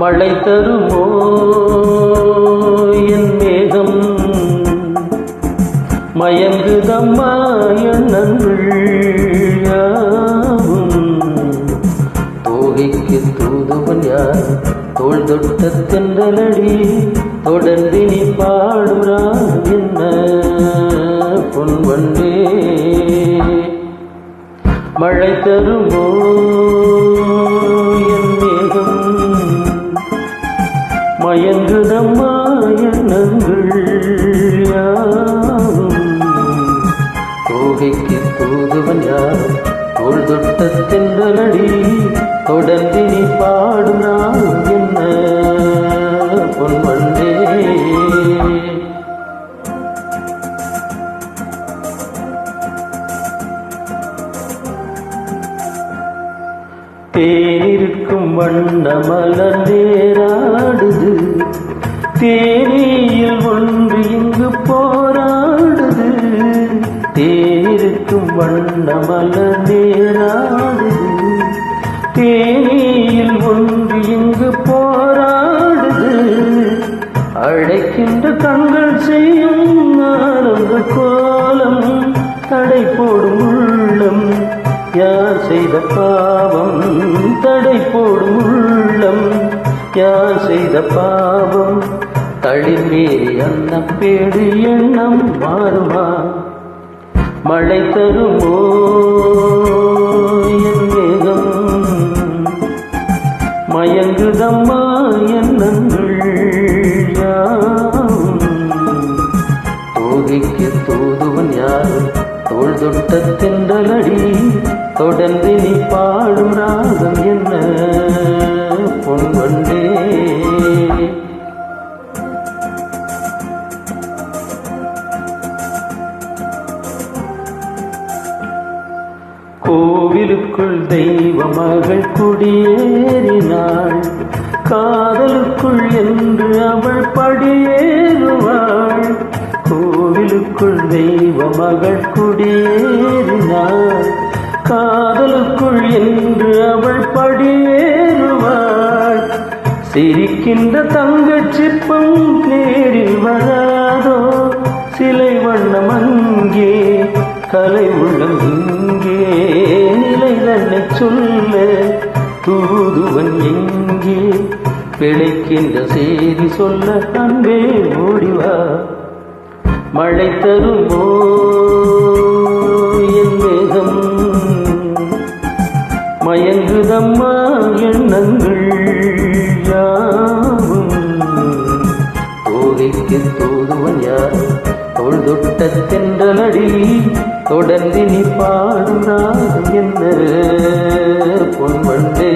மழை தருமோ என் மேகம் மயங்குதம்மா எண்ணங்கள் யாவும் தோகைக்கு தூதுவன் யார் தோள் தொட்ட தென்றலடி தொடர்ந்து நீ பாடுறா என்ன பொன் வண்டே மழை தருமோ என் மேகம் மயங்குதம்மா எண்ணங்கள் யாவும் தோகைக்கு தூதுவன் யார் தோள் தொட்ட தென்றலடி தொடர்ந்து நீ பாடுறா என்ன பொன் வண்டே தேனிருக்கும் வண்ண மலர் நேராடுது தேனியில் ஒன்று இங்கு போராடுது தேனிருக்கும் வண்ண மலர் நேராடுது தேனியில் ஒன்று இங்கு போராடுது அழைக்கின்ற கண்கள் செய்யும் ஆனந்த கோலம் தடை போடும் உள்ளம் யார் செய்த பாவம் தடை போடும் உள்ளம் யார் செய்த பாவம் தளிர்மேறி அன்னப்பேடு எண்ணம் மாறுமா மழை தருமோ என் மேகம் மயங்குதம்மா எண்ணங்கள் யாவும் தோகைக்கு தூதுவன் யார் தோள் தொட்ட தென்றலடி தொடர்ந்து நீ பாடும் ராகம் என்ன பொன் வண்டே கோவிலுக்குள் தெய்வ மகள் குடியேறினாள் காதலுக்குள் என்று அவள் படியேறுவாள் கோவிலுக்குள் தெய்வ மகள் குடியேறினாள் காதலுக்குள் என்று அவள் படியேறுவாள் சிரிக்கின்ற தங்கச் சிற்பம் நேரில் வராதோ சிலை வண்ணம் அங்கே கலை உள்ளம் இங்கே நிலை தன்னை சொல்ல தூதுவன் எங்கே பிழைக்கின்ற செய்தி சொல்ல அன்பே ஓடிவா மழை தருமோ என் மேகம் மயங்குதம்மா எண்ணங்கள் யாவும் தோகைக்கு தூதுவன் யார் தோள் தொட்ட தென்றலடி தொடர்ந்து நீ பாடுறா என்ன பொன் வண்டே